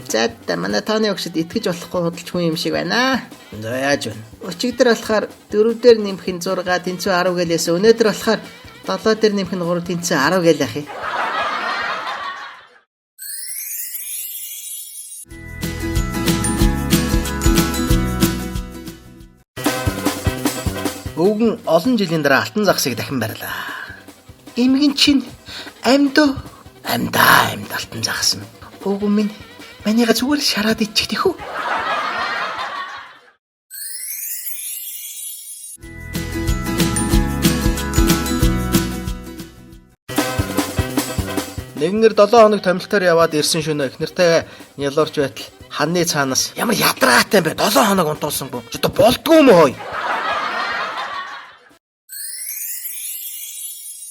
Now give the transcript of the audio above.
За манай тооны өгшөд итгэж болохгүй худалч хүн юм шиг байна. За яаж вэ? Өчигдөр болохоор 4 дээр нэмэх нь 6 тэнцүү 10 гэлээс өнөөдөр болохоор 7 дээр нэмэх нь 3 тэнцүү 10 гэл ах юм. Өвгөн олон жилийн дараа алтан загсыг дахин барьлаа. Эмгэн чинь амьд алтан загсан. Өвгөн минь манайга зүгээр шараад иччих тэхүү. Нэгнэр 7 хоног томилтоор яваад ирсэн шөнө эхнэртэй нялуурч байтал ханны цаанаас ямар ядаргаатай юм бэ? 7 хоног унтуулсангүй. Ч одоо болдгоо юм уу хой?